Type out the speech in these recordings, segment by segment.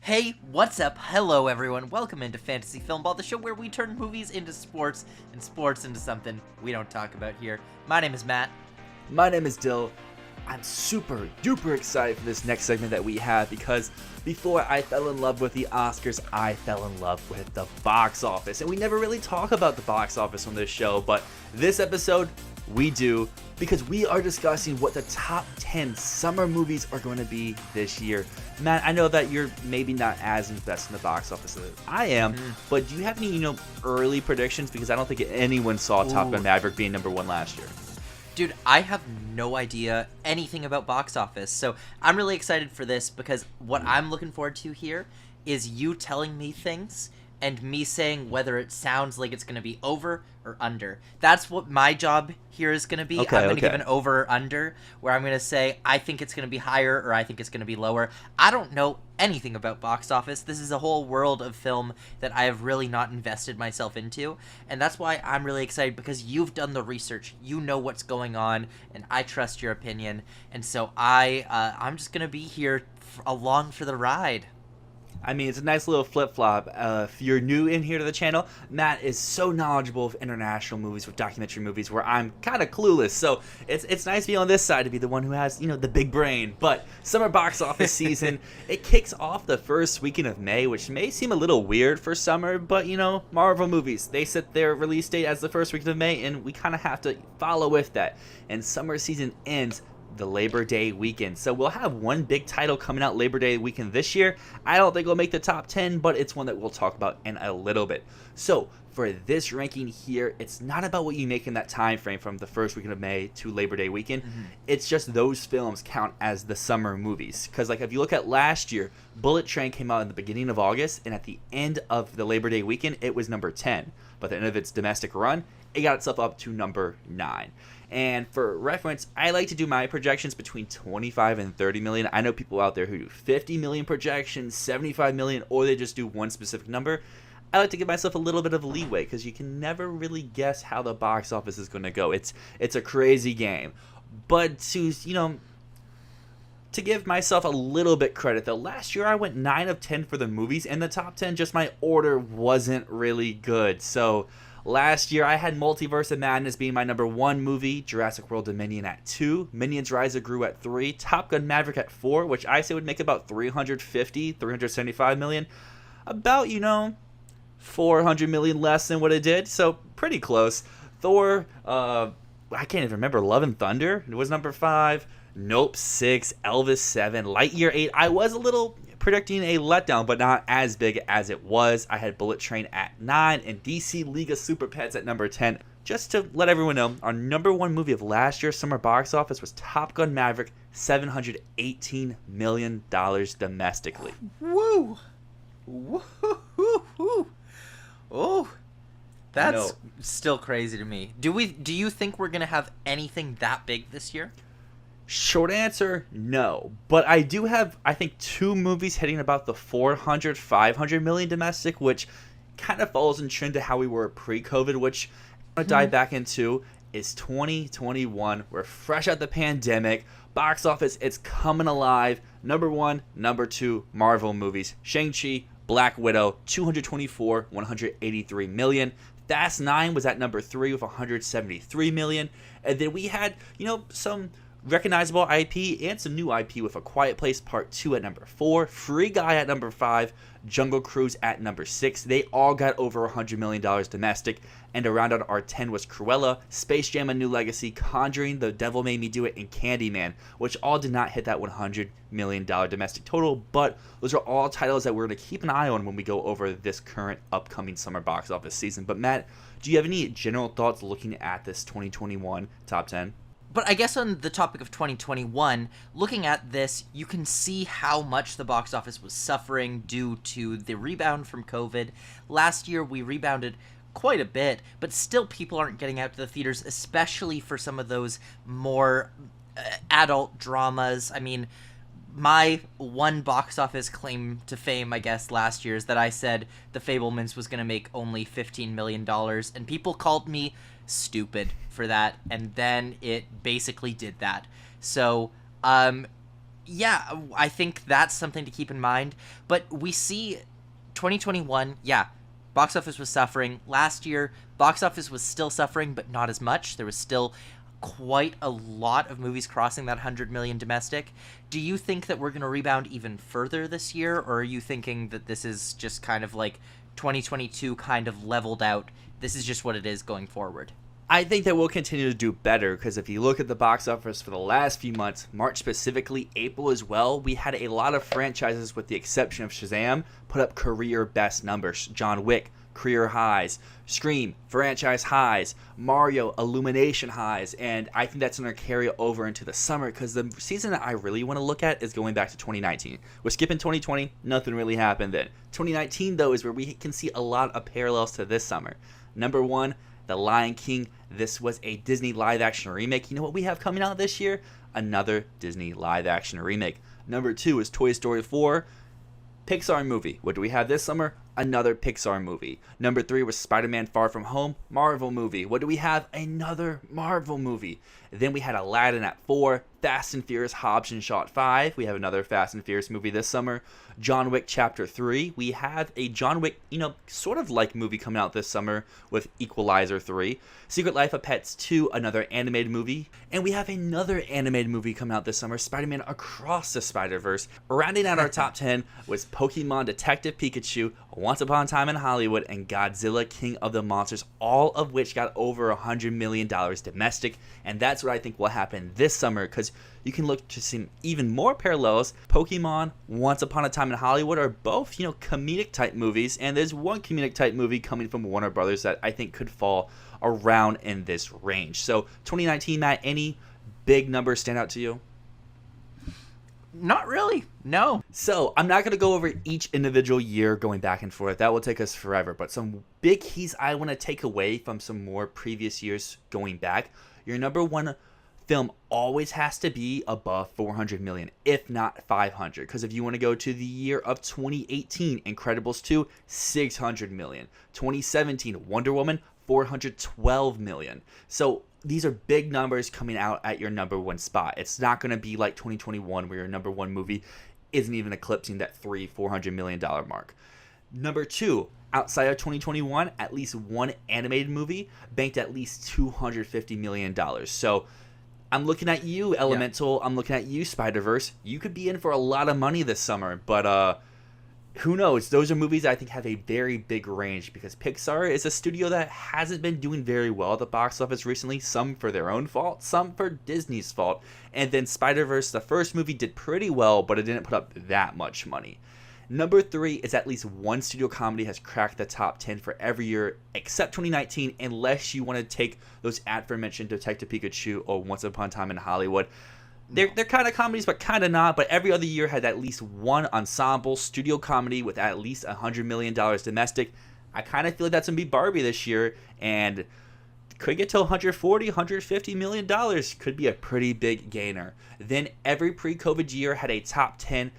Hey, what's up? Hello, everyone. Welcome into Fantasy Filmball, the show where we turn movies into sports and sports into something we don't talk about here. My name is Matt. My name is Dyl. I'm super duper excited for this next segment that we have because before I fell in love with the Oscars, I fell in love with the box office. And we never really talk about the box office on this show, but this episode we do because we are discussing what the top 10 summer movies are going to be this year. Matt, I know that you're maybe not as invested in the box office as I am, but do you have any, early predictions? Because I don't think anyone saw Top Gun Maverick being number one last year. Dude, I have no idea anything about box office, so I'm really excited for this because what I'm looking forward to here is you telling me things and me saying whether it sounds like it's going to be over or under. That's what my job here is going to be. I'm going to give an over or under, where I'm going to say I think it's going to be higher or I think it's going to be lower. I don't know anything about box office. This is a whole world of film that I have really not invested myself into, and that's why I'm really excited because you've done the research. You know what's going on, and I trust your opinion, and so I'm just going to be here along for the ride. I mean, it's a nice little flip-flop. If you're new in here to the channel, Matt is so knowledgeable of international movies, with documentary movies, where I'm kind of clueless. So it's nice to be on this side to be the one who has, the big brain. But summer box office season, it kicks off the first weekend of May, which may seem a little weird for summer, but, Marvel movies, they set their release date as the first weekend of May, and we kind of have to follow with that. And summer season ends the Labor Day weekend. So we'll have one big title coming out Labor Day weekend this year. I don't think it'll make the top 10, but it's one that we'll talk about in a little bit. So for this ranking here, it's not about what you make in that time frame from the first weekend of May to Labor Day weekend. It's just those films count as the summer movies. Because if you look at last year, Bullet Train came out in the beginning of August, and at the end of the Labor Day weekend, it was number 10. But at the end of its domestic run, it got itself up to number 9. And for reference, I like to do my projections between 25 and 30 million. I know people out there who do 50 million projections, 75 million, or they just do one specific number. I like to give myself a little bit of leeway because you can never really guess how the box office is going to go. It's a crazy game. But to give myself a little bit credit, though, last year I went 9 of 10 for the movies in the top 10. Just my order wasn't really good. So last year, I had Multiverse of Madness being my number 1 movie, Jurassic World Dominion at 2, Minions Rise of Gru at 3, Top Gun Maverick at 4, which I say would make about 375 million. About, 400 million less than what it did, so pretty close. Thor, I can't even remember, Love and Thunder, it was number 5. Nope, 6, Elvis 7, Lightyear 8. I was a little predicting a letdown, but not as big as it was. I had Bullet Train at 9 and DC League of Super Pets at number 10. Just to let everyone know, our number 1 movie of last year's summer box office was Top Gun Maverick, $718 million domestically. Woo! Woo! Oh, that's still crazy to me. Do you think we're gonna have anything that big this year? Short answer, no. But I do have, I think, 2 movies hitting about the 400, 500 million domestic, which kind of falls in trend to how we were pre-COVID, which I'm going to dive back into is 2021. We're fresh out the pandemic. Box office, it's coming alive. Number 1, number 2, Marvel movies. Shang-Chi, Black Widow, 224, 183 million. Fast 9 was at number 3 with 173 million. And then we had, some recognizable IP and some new IP with A Quiet Place Part 2 at number 4, Free Guy at number 5, Jungle Cruise at number 6. They all got over $100 million domestic. And to round out our 10 was Cruella, Space Jam: A New Legacy, Conjuring, The Devil Made Me Do It, and Candyman, which all did not hit that $100 million domestic total. But those are all titles that we're going to keep an eye on when we go over this current upcoming summer box office season. But Matt, do you have any general thoughts looking at this 2021 top 10? But I guess on the topic of 2021, looking at this, you can see how much the box office was suffering due to the rebound from COVID. Last year, we rebounded quite a bit, but still people aren't getting out to the theaters, especially for some of those more adult dramas. I mean, my one box office claim to fame, I guess, last year is that I said The Fabelmans was going to make only $15 million, and people called me stupid for that, and then it basically did that. So Yeah, I think that's something to keep in mind. But we see 2021, yeah, box office was suffering. Last year, box office was still suffering, but not as much. There was still quite a lot of movies crossing that 100 million domestic. Do you think that we're going to rebound even further this year, or are you thinking that this is just kind of like 2022 kind of leveled out? This is just what it is going forward. I think that we'll continue to do better because if you look at the box office for the last few months, March specifically, April as well, we had a lot of franchises with the exception of Shazam put up career best numbers. John Wick, career highs. Scream, franchise highs. Mario, Illumination highs. And I think that's going to carry over into the summer because the season that I really want to look at is going back to 2019. We're skipping 2020, nothing really happened then. 2019, though, is where we can see a lot of parallels to this summer. Number one, The Lion King. This was a Disney live-action remake. You know what we have coming out this year? Another Disney live-action remake. Number two is Toy Story 4. Pixar movie. What do we have this summer? Another Pixar movie. Number three was Spider-Man Far From Home. Marvel movie. What do we have? Another Marvel movie. Then we had Aladdin at 4. Fast and Furious Hobbs and Shaw at 5. We have another Fast and Furious movie this summer. John Wick Chapter 3. We have a John Wick, sort of like movie coming out this summer with Equalizer 3. Secret Life of Pets 2, another animated movie. And we have another animated movie coming out this summer, Spider-Man Across the Spider-Verse. Rounding out our top 10 was Pokemon Detective Pikachu, Once Upon a Time in Hollywood, and Godzilla King of the Monsters, all of which got over $100 million domestic. And that's what I think will happen this summer because you can look to some even more parallels. Pokemon, Once Upon a Time in Hollywood are both, comedic type movies. And there's one comedic type movie coming from Warner Brothers that I think could fall around in this range. So 2019, Matt, any big numbers stand out to you? Not really, no. So I'm not going to go over each individual year going back and forth. That will take us forever. But some big keys I want to take away from some more previous years going back. Your number one film always has to be above 400 million, if not 500. Because if you want to go to the year of 2018, Incredibles 2, 600 million. 2017, Wonder Woman, 412 million. So these are big numbers coming out at your number one spot. It's not going to be like 2021 where your number one movie isn't even eclipsing that $400 million mark. Number two, outside of 2021, at least one animated movie banked at least $250 million. So I'm looking at you, Elemental. Yeah. I'm looking at you, Spider-Verse. You could be in for a lot of money this summer, but who knows? Those are movies I think have a very big range because Pixar is a studio that hasn't been doing very well at the box office recently, some for their own fault, some for Disney's fault. And then Spider-Verse, the first movie, did pretty well, but it didn't put up that much money. Number three is at least one studio comedy has cracked the top 10 for every year except 2019, unless you want to take those aforementioned Detective Pikachu or Once Upon a Time in Hollywood. They're kind of comedies, but kind of not. But every other year had at least one ensemble studio comedy with at least $100 million domestic. I kind of feel like that's going to be Barbie this year. And could get to $140, $150 million. Could be a pretty big gainer. Then every pre-COVID year had a top 10,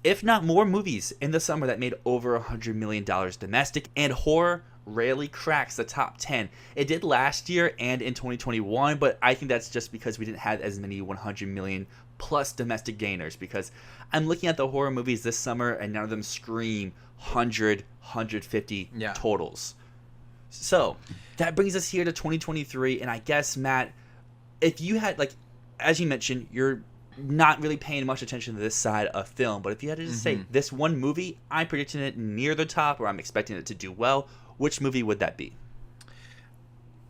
if not more, movies in the summer that made over $100 million domestic. And horror rarely cracks the top 10. It did last year and in 2021, but I think that's just because we didn't have as many 100 million plus domestic gainers, because I'm looking at the horror movies this summer and none of them scream 100, 150 totals. So that brings us here to 2023, and I guess, Matt, if you had, like, as you mentioned, you're not really paying much attention to this side of film, but if you had to just say this one movie, I'm predicting it near the top or I'm expecting it to do well, which movie would that be?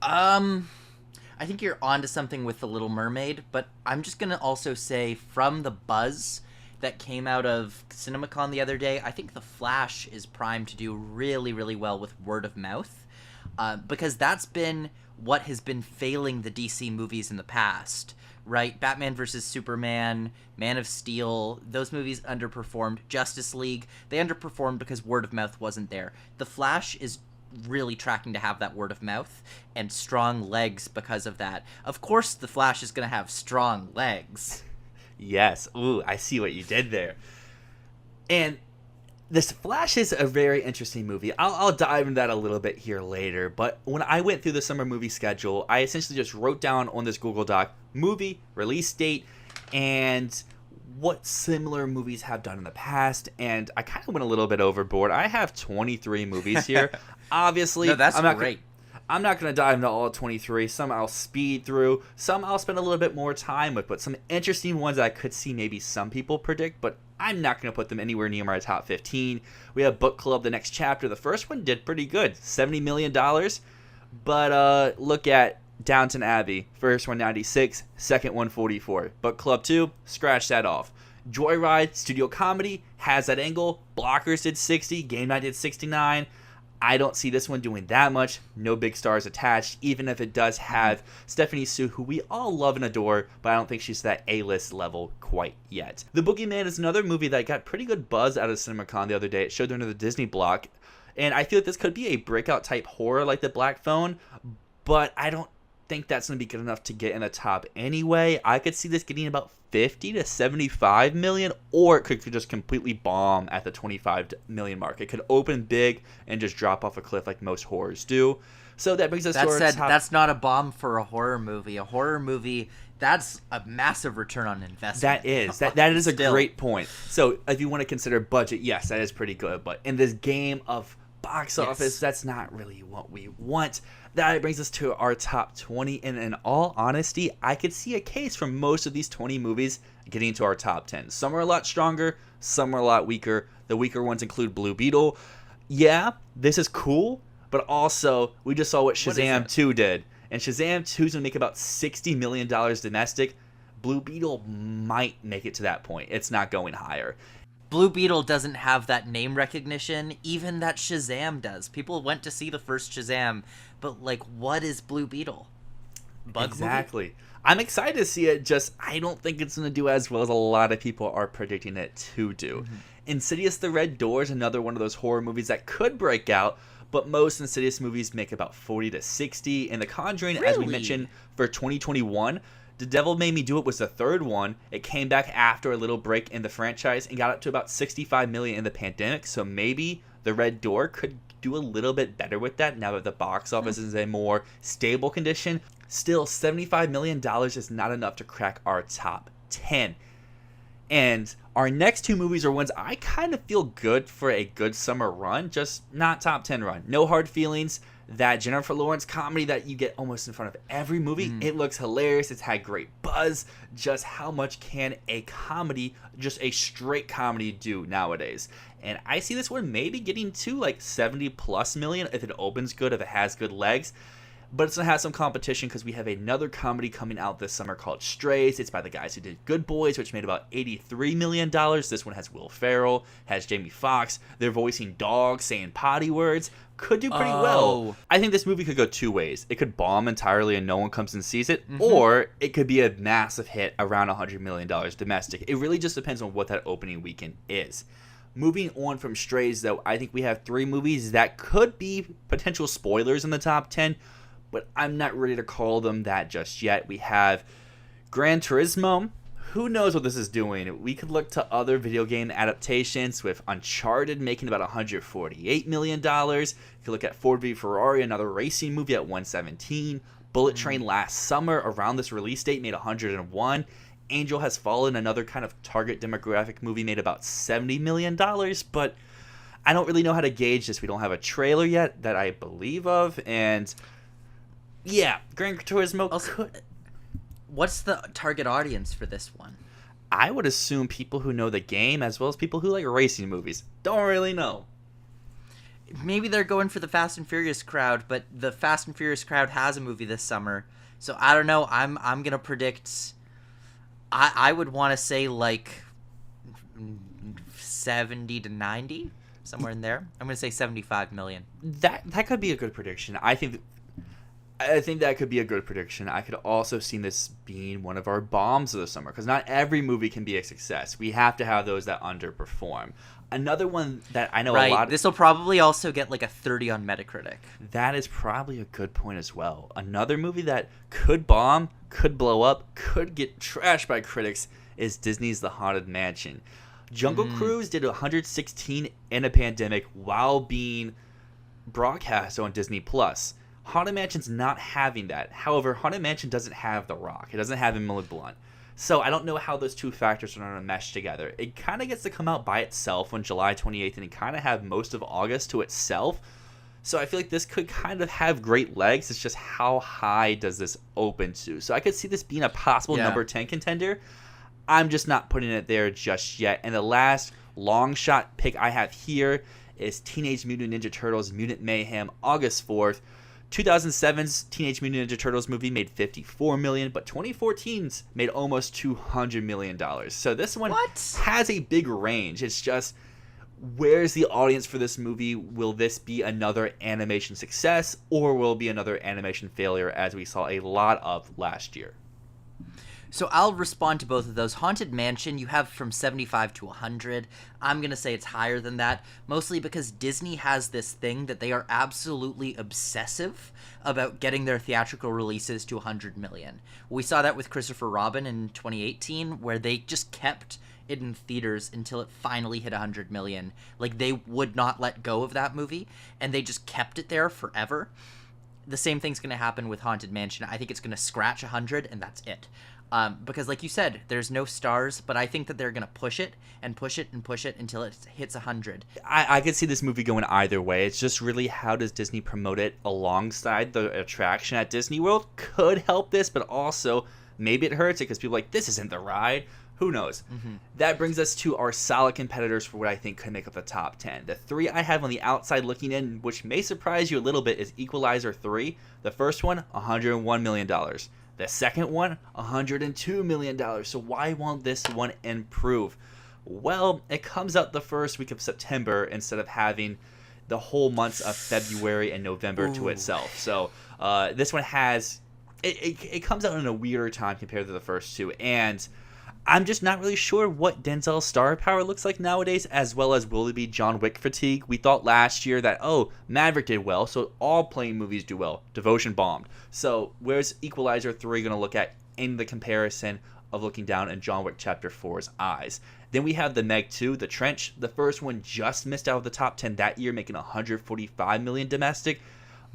I think you're onto something with The Little Mermaid, but I'm just going to also say from the buzz that came out of CinemaCon the other day, I think The Flash is primed to do really, really well with word of mouth, because that's been what has been failing the DC movies in the past, right? Batman vs. Superman, Man of Steel, those movies underperformed. Justice League, they underperformed because word of mouth wasn't there. The Flash is really tracking to have that word of mouth and strong legs because of that. Of course, The Flash is going to have strong legs. Yes. Ooh, I see what you did there. And this Flash is a very interesting movie. I'll dive into that a little bit here later. But when I went through the summer movie schedule, I essentially just wrote down on this Google Doc movie, release date, and what similar movies have done in the past, and I kind of went a little bit overboard. I have 23 movies here. Obviously, No, that's great. I'm not going to dive into all 23. Some I'll speed through. Some I'll spend a little bit more time with. But some interesting ones that I could see maybe some people predict. But I'm not going to put them anywhere near my top 15. We have Book Club, The Next Chapter. The first one did pretty good. $70 million. But look at Downton Abbey. First one, 96. Second one, 44. Book Club 2, scratch that off. Joyride, studio comedy, has that angle. Blockers did 60. Game Night did 69. I don't see this one doing that much. No big stars attached, even if it does have Stephanie Sue, who we all love and adore, but I don't think she's that A-list level quite yet. The Boogeyman is another movie that got pretty good buzz out of CinemaCon the other day. It showed under the Disney block, and I feel like this could be a breakout type horror like The Black Phone, but I don't think that's going to be good enough to get in the top anyway. I could see this getting about 50 to 75 million, or it could just completely bomb at the 25 million mark. It could open big and just drop off a cliff like most horrors do. So that brings us to our top. That's not a bomb for a horror movie. A horror movie, that's a massive return on investment. That is a great point. So if you want to consider budget, yes, that is pretty good. But in this game of box office, that's not really what we want. That brings us to our top 20, and in all honesty, I could see a case for most of these 20 movies getting into our top 10. Some are a lot stronger, some are a lot weaker. The weaker ones include Blue Beetle. Yeah, this is cool, but also, we just saw what Shazam 2 did, and Shazam 2 is going to make about $60 million domestic. Blue Beetle might make it to that point. It's not going higher. Blue Beetle doesn't have that name recognition, even that Shazam does. People went to see the first Shazam, but, like, what is Blue Beetle? Exactly. Movie? I'm excited to see it, just I don't think it's going to do as well as a lot of people are predicting it to do. Mm-hmm. Insidious The Red Door is another one of those horror movies that could break out, but most Insidious movies make about 40 to 60, and The Conjuring, as we mentioned, for 2021... The Devil Made Me Do It was the third one. It came back after a little break in the franchise and got up to about 65 million in the pandemic. So maybe The Red Door could do a little bit better with that now that the box office is in a more stable condition. Still, $75 million is not enough to crack our top 10. And our next two movies are ones I kind of feel good for a good summer run, just not top 10 run. No Hard Feelings. That Jennifer Lawrence comedy that you get almost in front of every movie. It looks hilarious. It's had great buzz. Just how much can a comedy, just a straight comedy, do nowadays? And I see this one maybe getting to like 70 plus million if it opens good, if it has good legs. But it's going to have some competition because we have another comedy coming out this summer called Strays. It's by the guys who did Good Boys, which made about $83 million. This one has Will Ferrell, has Jamie Foxx. They're voicing dogs, saying potty words. Could do pretty well. I think this movie could go two ways. It could bomb entirely and no one comes and sees it, or it could be a massive hit around $100 million domestic. It really just depends on what that opening weekend is. Moving on from Strays, though, I think we have three movies that could be potential spoilers in the top 10, but I'm not ready to call them that just yet. We have Gran Turismo. Who knows what this is doing? We could look to other video game adaptations, with Uncharted making about $148 million. You could look at Ford v Ferrari, another racing movie, at $117. Bullet Train last summer, around this release date, made $101. Angel Has Fallen, another kind of target demographic movie, made about $70 million. But I don't really know how to gauge this. We don't have a trailer yet that I believe of. And yeah, Gran Turismo could... What's the target audience for this one? I would assume people who know the game as well as people who like racing movies. Don't really know. Maybe they're going for the Fast and Furious crowd, but the Fast and Furious crowd has a movie this summer. So I don't know. I'm going to predict... I would want to say like 70 to 90, somewhere in there. I'm going to say 75 million. That could be a good prediction. I think that could be a good prediction. I could also see this being one of our bombs of the summer, because not every movie can be a success. We have to have those that underperform. Another one that I know a lot... This will probably also get like a 30 on Metacritic. That is probably a good point as well. Another movie that could bomb, could blow up, could get trashed by critics is Disney's The Haunted Mansion. Jungle Cruise did 116 in a pandemic while being broadcast on Disney+. Haunted Mansion's not having that. However, Haunted Mansion doesn't have The Rock. It doesn't have Emily Blunt. So I don't know how those two factors are going to mesh together. It kind of gets to come out by itself on July 28th, and it kind of have most of August to itself. So I feel like this could kind of have great legs. It's just how high does this open to? So I could see this being a possible number 10 contender. I'm just not putting it there just yet. And the last long shot pick I have here is Teenage Mutant Ninja Turtles Mutant Mayhem, August 4th. 2007's Teenage Mutant Ninja Turtles movie made $54 million, but 2014's made almost $200 million. So this one has a big range. It's just, where's the audience for this movie? Will this be another animation success, or will it be another animation failure, as we saw a lot of last year? So I'll respond to both of those. Haunted Mansion, you have from 75 to 100. I'm going to say it's higher than that, mostly because Disney has this thing that they are absolutely obsessive about getting their theatrical releases to 100 million. We saw that with Christopher Robin in 2018, where they just kept it in theaters until it finally hit 100 million. Like, they would not let go of that movie, and they just kept it there forever. The same thing's going to happen with Haunted Mansion. I think it's going to scratch 100, and that's it. Because, like you said, there's no stars, but I think that they're going to push it and push it and push it until it hits 100. I could see this movie going either way. It's just really, how does Disney promote it alongside the attraction at Disney World could help this, but also maybe it hurts it because people are like, this isn't the ride. Who knows? Mm-hmm. That brings us to our solid competitors for what I think could make up the top 10. The three I have on the outside looking in, which may surprise you a little bit, is Equalizer 3. The first one, $101 million. The second one, $102 million. So why won't this one improve? Well, it comes out the first week of September instead of having the whole months of February and November to itself. So this one has... It comes out in a weirder time compared to the first two. And I'm just not really sure what Denzel's star power looks like nowadays, as well as will it be John Wick fatigue. We thought last year that, Maverick did well, so all plane movies do well. Devotion bombed. So where's Equalizer 3 going to look at in the comparison of looking down in John Wick Chapter 4's eyes? Then we have the Meg 2, The Trench. The first one just missed out of the top 10 that year, making $145 million domestic.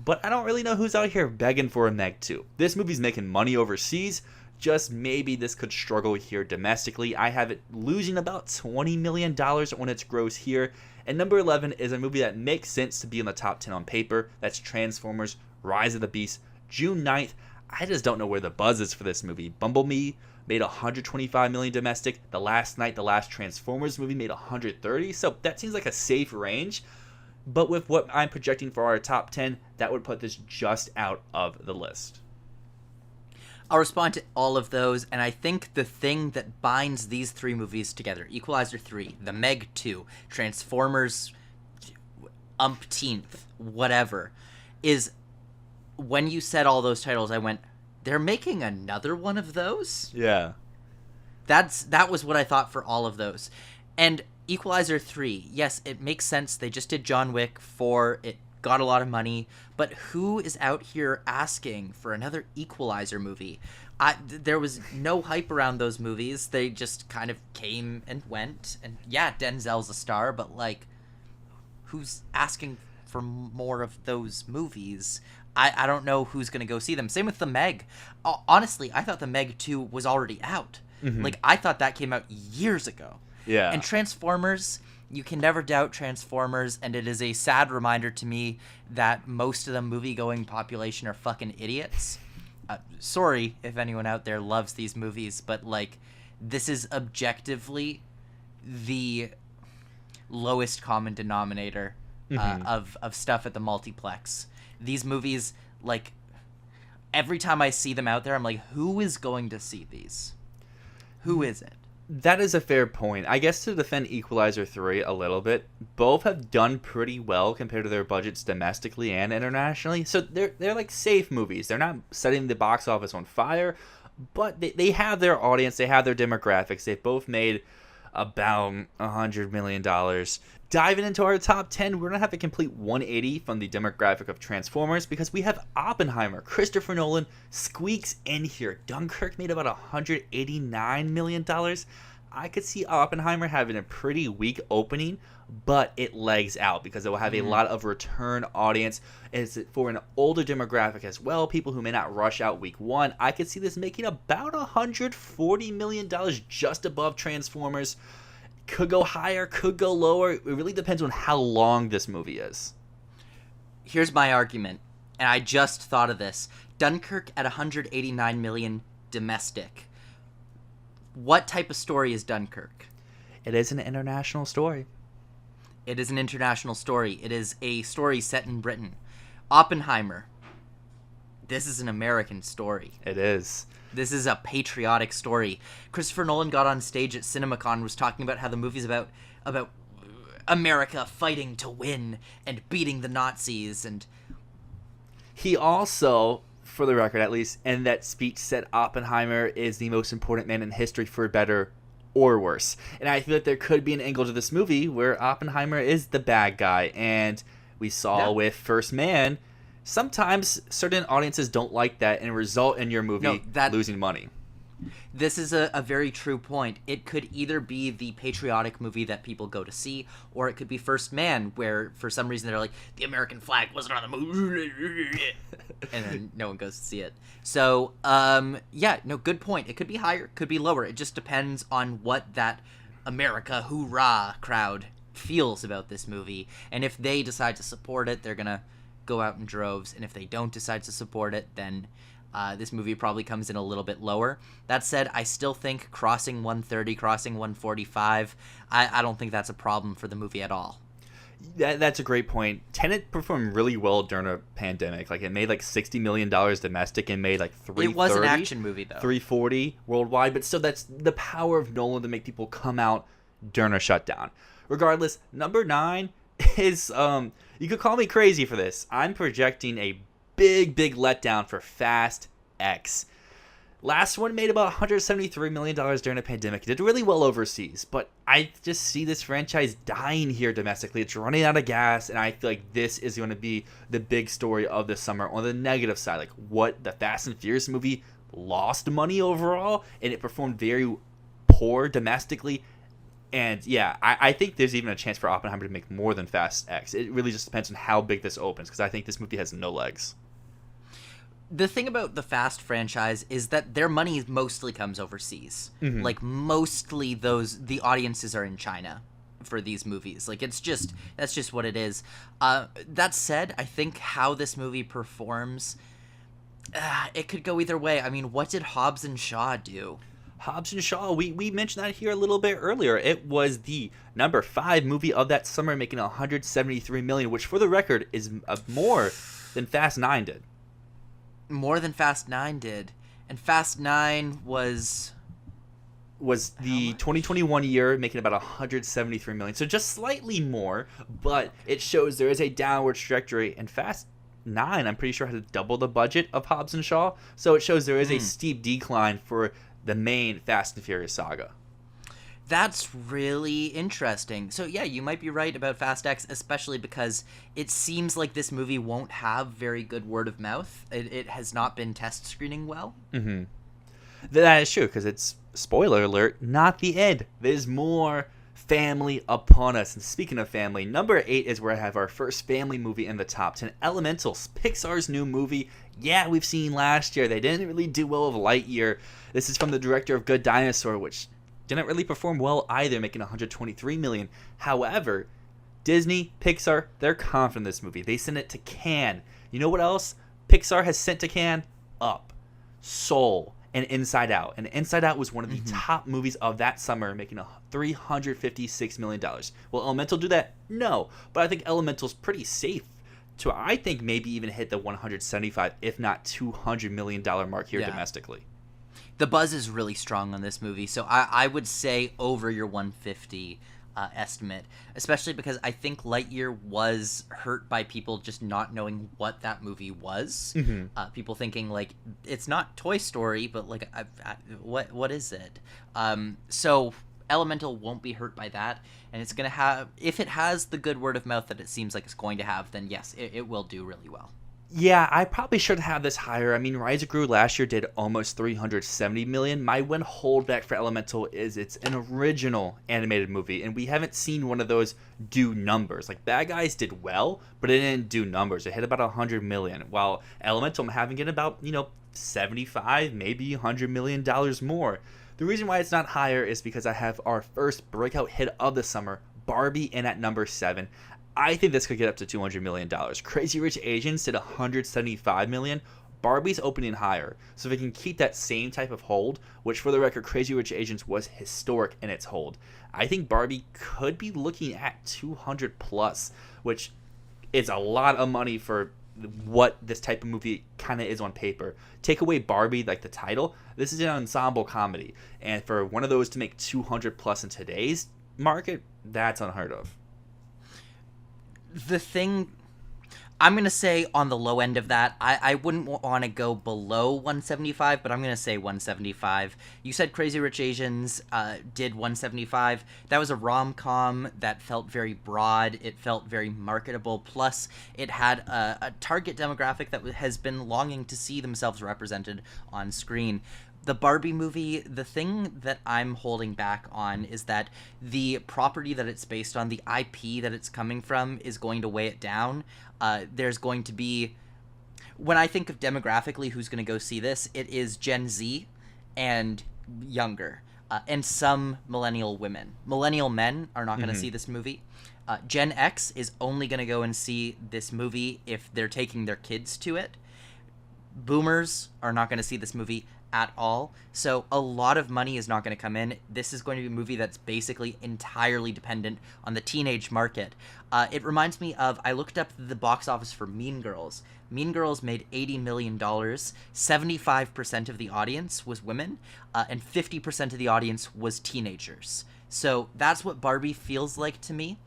But I don't really know who's out here begging for a Meg 2. This movie's making money overseas. Just maybe this could struggle here domestically. I have it losing about $20 million on its gross here. And number 11 is a movie that makes sense to be in the top 10 on paper. That's Transformers Rise of the Beast, June 9th. I just don't know where the buzz is for this movie. Bumblebee made $125 million domestic. The Last Transformers movie made $130. So that seems like a safe range. But with what I'm projecting for our top 10, that would put this just out of the list. I'll respond to all of those, and I think the thing that binds these three movies together, Equalizer 3, The Meg 2, Transformers umpteenth, whatever, is when you said all those titles, I went, they're making another one of those? Yeah. That was what I thought for all of those. And Equalizer 3, yes, it makes sense. They just did John Wick 4. It got a lot of money, but who is out here asking for another Equalizer movie? There was no hype around those movies. They just kind of came and went, and yeah, Denzel's a star, but like, who's asking for more of those movies? I don't know who's gonna go see them. Same with the Meg. Honestly, I thought the Meg 2 was already out. Mm-hmm. Like, I thought that came out years ago. Yeah. And Transformers, you can never doubt Transformers, and it is a sad reminder to me that most of the movie-going population are fucking idiots. Sorry if anyone out there loves these movies, but, like, this is objectively the lowest common denominator of stuff at the multiplex. These movies, like, every time I see them out there, I'm like, who is going to see these? Who is it? That is a fair point. I guess to defend Equalizer 3 a little bit, both have done pretty well compared to their budgets domestically and internationally. So they're like safe movies. They're not setting the box office on fire, but they have their audience. They have their demographics. They've both made about $100 million. Diving into our top 10, we're going to have a complete 180 from the demographic of Transformers because we have Oppenheimer. Christopher Nolan squeaks in here. Dunkirk made about $189 million. I could see Oppenheimer having a pretty weak opening, but it legs out because it will have a lot of return audience. It's for an older demographic as well, people who may not rush out week one. I could see this making about $140 million, just above Transformers. Could go higher, could go lower. It really depends on how long this movie is. Here's my argument, and I just thought of this. Dunkirk at 189 million domestic. What type of story is Dunkirk? It is an international story. It is an international story. It is a story set in Britain. Oppenheimer. This is an American story. It is. This is a patriotic story. Christopher Nolan got on stage at CinemaCon, was talking about how the movie's about America fighting to win and beating the Nazis. And he also, for the record at least, in that speech said Oppenheimer is the most important man in history, for better or worse. And I feel like there could be an angle to this movie where Oppenheimer is the bad guy. And we saw with First Man, sometimes certain audiences don't like that and result in your movie losing money. This is a very true point. It could either be the patriotic movie that people go to see, or it could be First Man, where for some reason they're like, the American flag wasn't on the movie, and then no one goes to see it. So, good point. It could be higher, could be lower. It just depends on what that America hoorah crowd feels about this movie. And if they decide to support it, they're going to go out in droves. And if they don't decide to support it, then this movie probably comes in a little bit lower. That said, I still think crossing 130, crossing 145, I don't think that's a problem for the movie at all. That's a great point. Tenet performed really well during a pandemic. Like, it made like $60 million domestic and made like $330. It was an action movie, though. $340 worldwide. But still, that's the power of Nolan to make people come out during a shutdown. Regardless, number 9 is, you could call me crazy for this. I'm projecting a big letdown for Fast X. Last one made about $173 million during a pandemic. It did really well overseas, but I just see this franchise dying here domestically. It's running out of gas, and I feel like this is going to be the big story of the summer. On the negative side, like what the Fast and Furious movie lost money overall, and it performed very poor domestically. And yeah, I think there's even a chance for Oppenheimer to make more than Fast X. It really just depends on how big this opens, because I think this movie has no legs. The thing about the Fast franchise is that their money mostly comes overseas. Mm-hmm. Like, mostly the audiences are in China for these movies. Like, that's just what it is. That said, I think how this movie performs, it could go either way. I mean, what did Hobbs and Shaw do? Hobbs and Shaw, we mentioned that here a little bit earlier. It was the number 5 movie of that summer, making $173 million, which for the record is more than Fast 9 did. More than Fast 9 did. And Fast 9 was the 2021 year, making about $173 million. So just slightly more, but it shows there is a downward trajectory. And Fast 9, I'm pretty sure, had double the budget of Hobbs and Shaw. So it shows there is a steep decline for the main Fast and Furious saga. That's really interesting. So yeah, you might be right about Fast X, especially because it seems like this movie won't have very good word of mouth. It has not been test screening well. Mm-hmm. That is true, because it's, spoiler alert, not the end. There's more family upon us. And speaking of family, number 8 is where I have our first family movie in the top 10. Elementals, Pixar's new movie. Yeah, we've seen last year. They didn't really do well with Lightyear. This is from the director of Good Dinosaur, which didn't really perform well either, making $123 million. However, Disney, Pixar, they're confident in this movie. They sent it to Cannes. You know what else Pixar has sent to Cannes? Up, Soul, and Inside Out. And Inside Out was one of the top movies of that summer, making $356 million. Will Elemental do that? No. But I think Elemental's pretty safe to, I think, maybe even hit the $175, if not $200 million mark here domestically. The buzz is really strong on this movie, so I would say over your 150 estimate, especially because I think Lightyear was hurt by people just not knowing what that movie was. People thinking, like, it's not Toy Story, but, like, what is it? So Elemental won't be hurt by that, and it's going to have, if it has the good word of mouth that it seems like it's going to have, then yes, it will do really well. Yeah, I probably should have this higher. I mean, Rise of Gru last year did almost 370 million. My one holdback for Elemental is it's an original animated movie, and we haven't seen one of those do numbers. Like Bad Guys did well, but it didn't do numbers. It hit about 100 million, while Elemental I'm having it about 75, maybe $100 million more. The reason why it's not higher is because I have our first breakout hit of the summer, Barbie, in at number 7. I think this could get up to $200 million. Crazy Rich Asians did $175 million. Barbie's opening higher. So if it can keep that same type of hold, which for the record, Crazy Rich Asians was historic in its hold, I think Barbie could be looking at 200 plus, which is a lot of money for what this type of movie kind of is on paper. Take away Barbie, like the title, this is an ensemble comedy. And for one of those to make 200 plus in today's market, that's unheard of. The thing, I'm going to say on the low end of that, I wouldn't want to go below 175, but I'm going to say 175. You said Crazy Rich Asians did 175. That was a rom-com that felt very broad. It felt very marketable. Plus, it had a target demographic that has been longing to see themselves represented on screen. The Barbie movie, the thing that I'm holding back on is that the property that it's based on, the IP that it's coming from, is going to weigh it down. There's going to be, when I think of demographically who's going to go see this, it is Gen Z and younger, and some millennial women. Millennial men are not going to see this movie. Gen X is only going to go and see this movie if they're taking their kids to it. Boomers are not going to see this movie at all. So a lot of money is not going to come in. This is going to be a movie that's basically entirely dependent on the teenage market. It reminds me of, I looked up the box office for Mean Girls. Mean Girls made $80 million. 75% of the audience was women, and 50% of the audience was teenagers. So that's what Barbie feels like to me.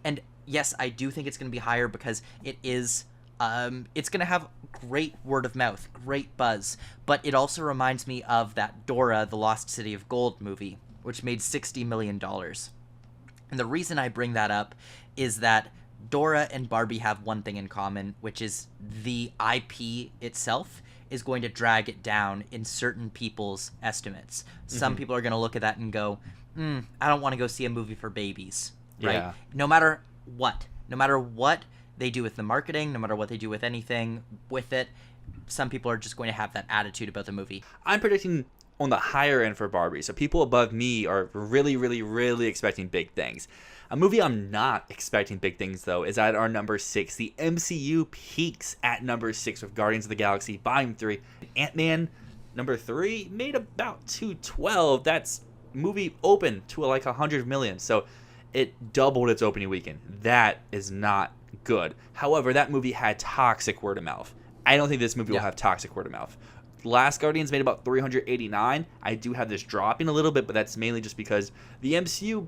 And yes, I do think it's going to be higher because it is... it's going to have great word of mouth, great buzz, but it also reminds me of that Dora, the Lost City of Gold movie, which made $60 million. And the reason I bring that up is that Dora and Barbie have one thing in common, which is the IP itself is going to drag it down in certain people's estimates. Some people are going to look at that and go, I don't want to go see a movie for babies, right? Yeah. No matter what they do with the marketing, no matter what they do with anything with it, some people are just going to have that attitude about the movie. I'm predicting on the higher end for Barbie. So people above me are really, really, really expecting big things. A movie I'm not expecting big things, though, is at our number 6. The MCU peaks at number 6 with Guardians of the Galaxy Volume 3. Ant-Man, number 3, made about 212. That's movie open to like 100 million. So it doubled its opening weekend. That is not good. However, that movie had toxic word of mouth. I don't think this movie will have toxic word of mouth. Last Guardians made about 389. I do have this dropping a little bit, but that's mainly just because the MCU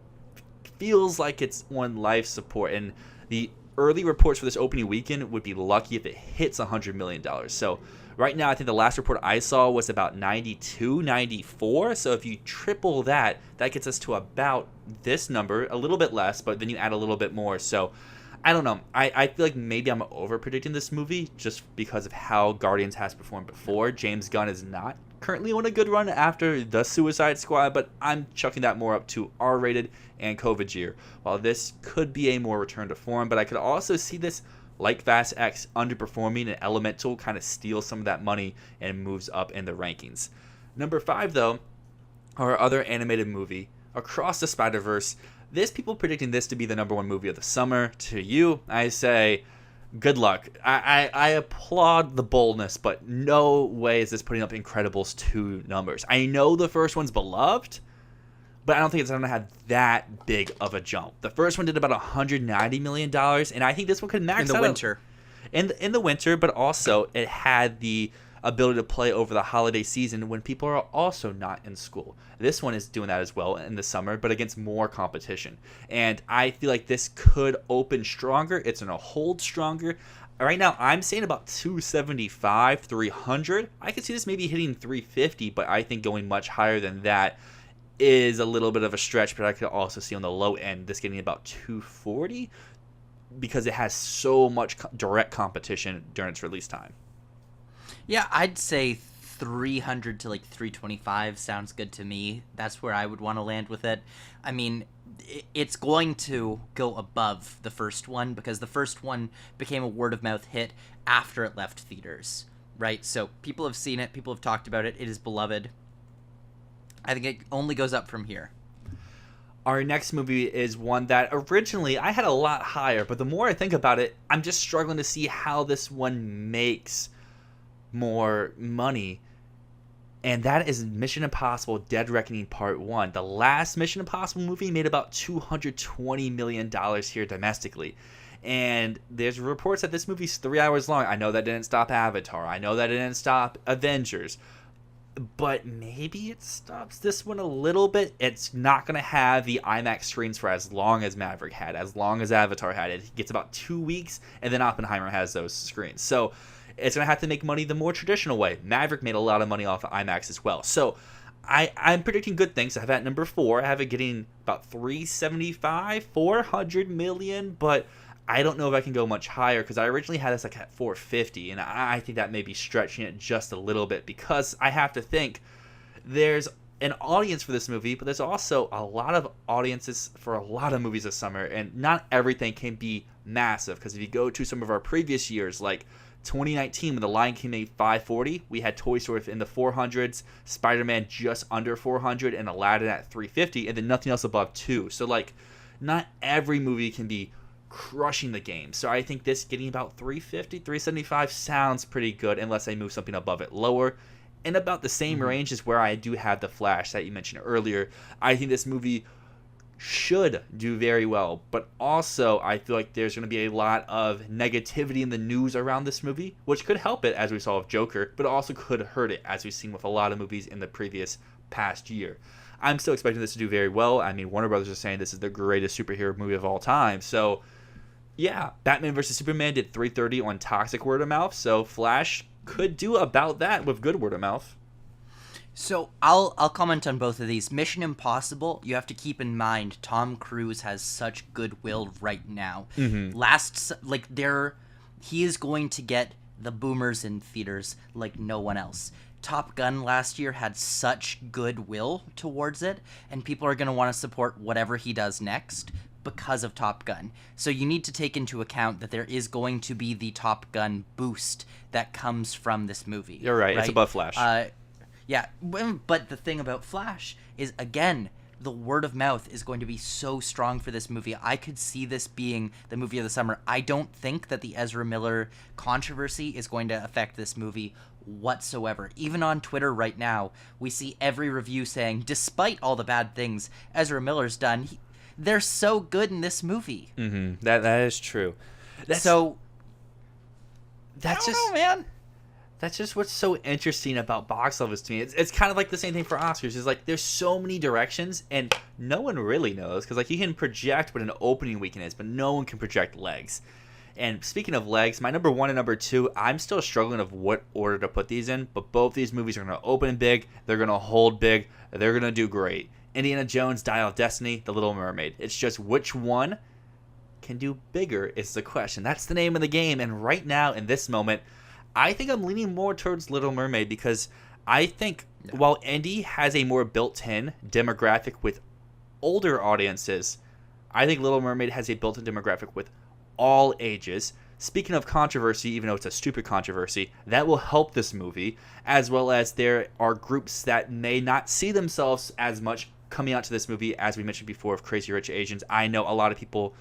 feels like it's on life support, and the early reports for this opening weekend would be lucky if it hits $100 million. So right now, I think the last report I saw was about 92, 94. So if you triple that, that gets us to about this number, a little bit less, but then you add a little bit more. So I don't know. I feel like maybe I'm over-predicting this movie just because of how Guardians has performed before. James Gunn is not currently on a good run after The Suicide Squad, but I'm chucking that more up to R-rated and COVID year. While this could be a more return to form, but I could also see this, like Fast X, underperforming, and Elemental kind of steals some of that money and moves up in the rankings. Number 5, though, our other animated movie, Across the Spider-Verse. There's people predicting this to be the number 1 movie of the summer. To you, I say, good luck. I applaud the boldness, but no way is this putting up Incredibles 2 numbers. I know the first one's beloved, but I don't think it's going to have that big of a jump. The first one did about $190 million, and I think this one could max in the out winter. In the winter, but also it had the ability to play over the holiday season when people are also not in school. This one is doing that as well in the summer, but against more competition. And I feel like this could open stronger. It's going to hold stronger. Right now, I'm saying about 275, 300. I could see this maybe hitting 350, but I think going much higher than that is a little bit of a stretch, but I could also see on the low end this getting about 240. because it has so much direct competition during its release time. Yeah, I'd say 300 to like 325 sounds good to me. That's where I would want to land with it. I mean, it's going to go above the first one because the first one became a word of mouth hit after it left theaters, right? So people have seen it, people have talked about it, it is beloved. I think it only goes up from here. Our next movie is one that originally I had a lot higher, but the more I think about it, I'm just struggling to see how this one makes more money. And that is Mission Impossible Dead Reckoning Part 1. The last Mission Impossible movie made about $220 million here domestically. And there's reports that this movie's 3 hours long. I know that didn't stop Avatar. I know that didn't stop Avengers. But maybe it stops this one a little bit. It's not going to have the IMAX screens for as long as Maverick had, as long as Avatar had. It gets about 2 weeks, and then Oppenheimer has those screens. So it's going to have to make money the more traditional way. Maverick made a lot of money off of IMAX as well. So I'm predicting good things. I have it at number 4. I have it getting about 375, 400 million, but I don't know if I can go much higher because I originally had this like at 450, and I think that may be stretching it just a little bit because I have to think there's an audience for this movie, but there's also a lot of audiences for a lot of movies this summer, and not everything can be massive because if you go to some of our previous years, like 2019 when The Lion King made 540, we had Toy Story in the 400s, Spider-Man just under 400, and Aladdin at 350, and then nothing else above 2. So like, not every movie can be crushing the game. So I think this getting about 350, 375 sounds pretty good unless I move something above it lower. And about the same range is where I do have The Flash that you mentioned earlier. I think this movie should do very well, but also I feel like there's going to be a lot of negativity in the news around this movie, which could help it as we saw with Joker, but also could hurt it as we've seen with a lot of movies in the previous past year. I'm still expecting this to do very well. I mean, Warner Brothers is saying this is the greatest superhero movie of all time, so yeah, Batman vs. Superman did 330 on toxic word of mouth, so Flash could do about that with good word of mouth. So I'll comment on both of these. Mission Impossible, you have to keep in mind Tom Cruise has such goodwill right now. He is going to get the boomers in theaters like no one else. Top Gun last year had such goodwill towards it, and people are going to want to support whatever he does next because of Top Gun. So you need to take into account that there is going to be the Top Gun boost that comes from this movie. You're right? It's above Flash. Yeah, but the thing about Flash is, again, the word of mouth is going to be so strong for this movie. I could see this being the movie of the summer. I don't think that the Ezra Miller controversy is going to affect this movie whatsoever. Even on Twitter right now, we see every review saying, despite all the bad things Ezra Miller's done, they're so good in this movie. Mm-hmm. That is true. That's I just don't know, man. That's just what's so interesting about box office to me. It's kind of like the same thing for Oscars. It's like there's so many directions, and no one really knows. Because like you can project what an opening weekend is, but no one can project legs. And speaking of legs, my number 1 and number 2, I'm still struggling of what order to put these in. But both these movies are going to open big. They're going to hold big. They're going to do great. Indiana Jones, Dial of Destiny, The Little Mermaid. It's just which one can do bigger is the question. That's the name of the game. And right now, in this moment, I think I'm leaning more towards Little Mermaid because I think while Indy has a more built-in demographic with older audiences, I think Little Mermaid has a built-in demographic with all ages. Speaking of controversy, even though it's a stupid controversy, that will help this movie, as well as there are groups that may not see themselves as much coming out to this movie, as we mentioned before, of Crazy Rich Asians. I know a lot of people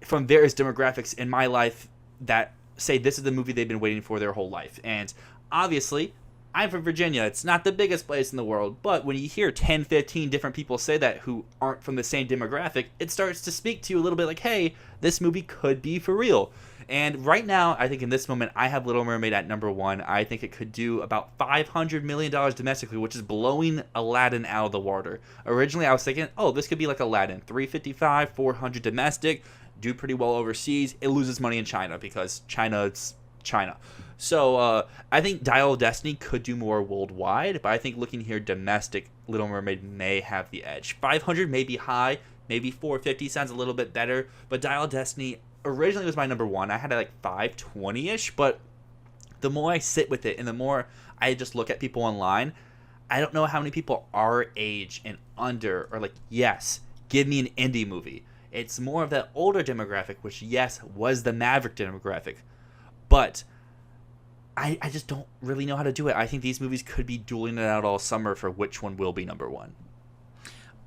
from various demographics in my life that say this is the movie they've been waiting for their whole life. And obviously, I'm from Virginia. It's not the biggest place in the world, but when you hear 10, 15 different people say that who aren't from the same demographic, it starts to speak to you a little bit like, hey, this movie could be for real. And right now, I think in this moment, I have Little Mermaid at number 1. I think it could do about $500 million domestically, which is blowing Aladdin out of the water. Originally, I was thinking, oh, this could be like Aladdin, 355, 400 domestic, do pretty well overseas. It loses money in China because China's China. So I think Dial of Destiny could do more worldwide, but I think looking here domestic, Little Mermaid may have the edge. 500 may be high, maybe 450 sounds a little bit better, but Dial of Destiny originally was my number 1. I had it like 520-ish, but the more I sit with it and the more I just look at people online, I don't know how many people our age and under are like, yes, give me an indie movie. It's more of that older demographic, which, yes, was the Maverick demographic. But I just don't really know how to do it. I think these movies could be dueling it out all summer for which one will be number 1.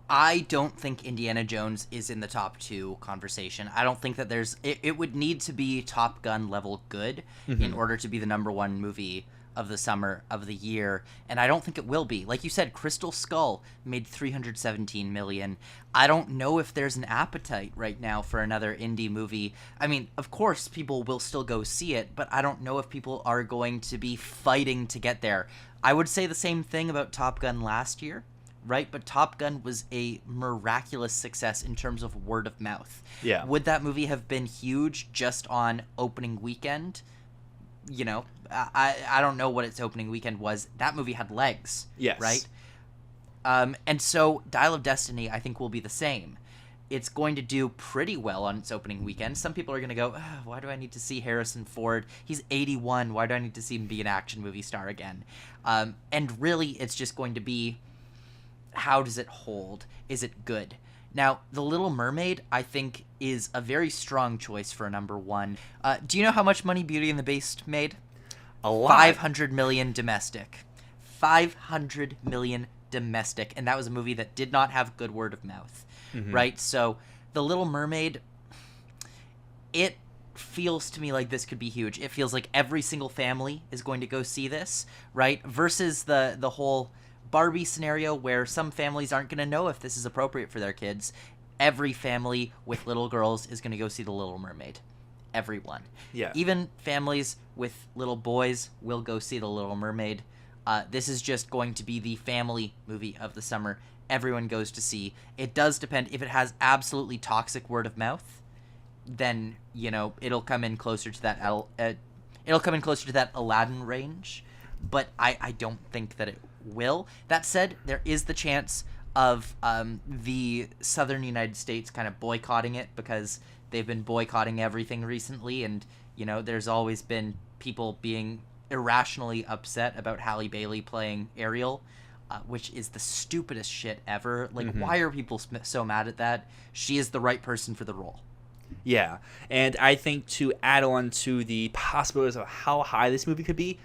I don't think Indiana Jones is in the top 2 conversation. I don't think that there's... It would need to be Top Gun level good in order to be the number 1 movie of the summer, of the year, and I don't think it will be. Like you said, Crystal Skull made $317 million. I don't know if there's an appetite right now for another indie movie. I mean, of course, people will still go see it, but I don't know if people are going to be fighting to get there. I would say the same thing about Top Gun last year, right? But Top Gun was a miraculous success in terms of word of mouth. Yeah. Would that movie have been huge just on opening weekend? You know, I don't know what its opening weekend was. That movie had legs. Yes. Right? And so Dial of Destiny, I think, will be the same. It's going to do pretty well on its opening weekend. Some people are going to go, why do I need to see Harrison Ford? He's 81. Why do I need to see him be an action movie star again? And really, it's just going to be, how does it hold? Is it good? Now, The Little Mermaid, I think, is a very strong choice for a number 1. Do you know how much money Beauty and the Beast made? A lot. 500 million domestic. 500 million domestic. And that was a movie that did not have good word of mouth, right? So, The Little Mermaid, it feels to me like this could be huge. It feels like every single family is going to go see this, right? Versus the whole Barbie scenario where some families aren't going to know if this is appropriate for their kids. Every family with little girls is going to go see The Little Mermaid. Everyone. Yeah. Even families with little boys will go see The Little Mermaid. This is just going to be the family movie of the summer. Everyone goes to see. It does depend. If it has absolutely toxic word of mouth, then, you know, it'll come in closer to that Aladdin range. But I don't think that it will. That said, there is the chance of the southern United States kind of boycotting it, because they've been boycotting everything recently, and, you know, there's always been people being irrationally upset about Halle Bailey playing Ariel, which is the stupidest shit ever. Like, why are people so mad at that? She is the right person for the role. Yeah, and I think to add on to the possibilities of how high this movie could be,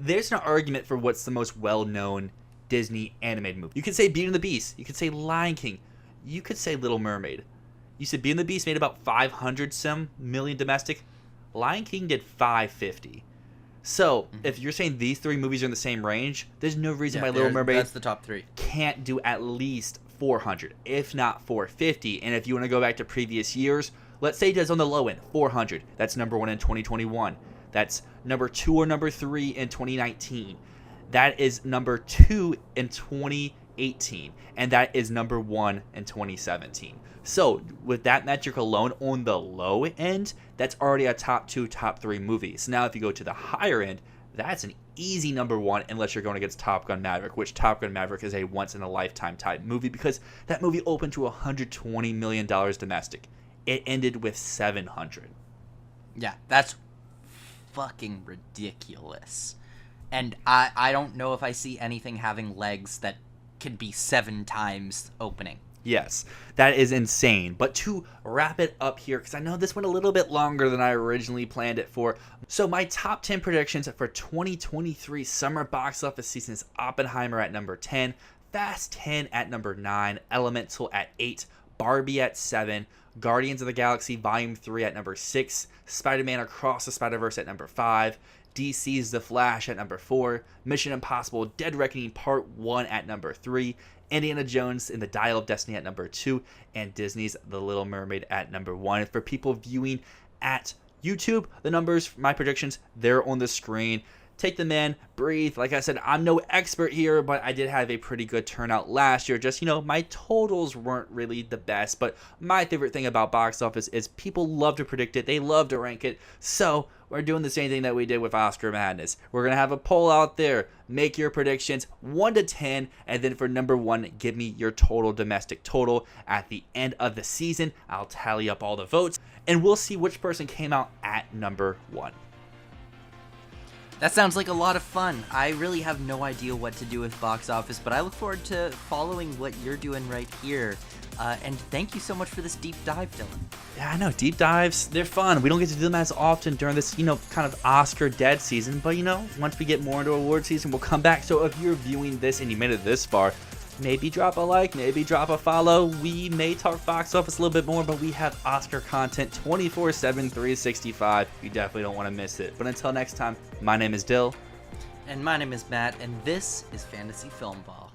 there's an argument for what's the most well-known Disney animated movie. You could say Beauty and the Beast. You could say Lion King. You could say Little Mermaid. You said Beauty and the Beast made about 500-some million domestic. Lion King did 550. So, if you're saying these 3 movies are in the same range, there's no reason why Little Mermaid that's the top 3. can't do at least 400, if not 450. And if you want to go back to previous years, let's say it does on the low end, 400. That's number 1 in 2021. That's number 2 or number 3 in 2019. That is number 2 in 2018. And that is number 1 in 2017. So, with that metric alone on the low end, that's already a top 2, top 3 movie. So now if you go to the higher end, that's an easy number 1, unless you're going against Top Gun Maverick, which Top Gun Maverick is a once-in-a-lifetime type movie, because that movie opened to $120 million domestic. It ended with 700. Yeah, that's fucking ridiculous. And I don't know if I see anything having legs that can be 7 times opening. Yes, that is insane. But to wrap it up here, because I know this went a little bit longer than I originally planned it for. So my top 10 predictions for 2023 summer box office season is Oppenheimer at number 10, Fast 10 at number 9, Elemental at 8, Barbie at 7, Guardians of the Galaxy Volume 3 at number 6, Spider-Man Across the Spider-Verse at number 5, DC's The Flash at number 4, Mission Impossible Dead Reckoning Part 1 at number 3, Indiana Jones and the Dial of Destiny at number 2, and Disney's The Little Mermaid at number 1. For people viewing at YouTube, the numbers, my predictions, they're on the screen. take them in, breathe. Like I said, I'm no expert here, but I did have a pretty good turnout last year. Just, my totals weren't really the best, but my favorite thing about box office is people love to predict it. They love to rank it. So we're doing the same thing that we did with Oscar Madness. We're going to have a poll out there. Make your predictions 1 to 10, and then for number 1, give me your total domestic total. At the end of the season, I'll tally up all the votes, and we'll see which person came out at number 1. That sounds like a lot of fun. I really have no idea what to do with box office, but I look forward to following what you're doing right here. And thank you so much for this deep dive, Dylan. Yeah, I know, deep dives, they're fun. We don't get to do them as often during this, kind of Oscar dead season. But, once we get more into award season, we'll come back. So if you're viewing this and you made it this far, maybe drop a like, maybe drop a follow. We may talk box office a little bit more, but we have Oscar content 24/7, 365. You definitely don't want to miss it. But until next time, my name is Dyl. And my name is Matt, and this is Fantasy Filmball.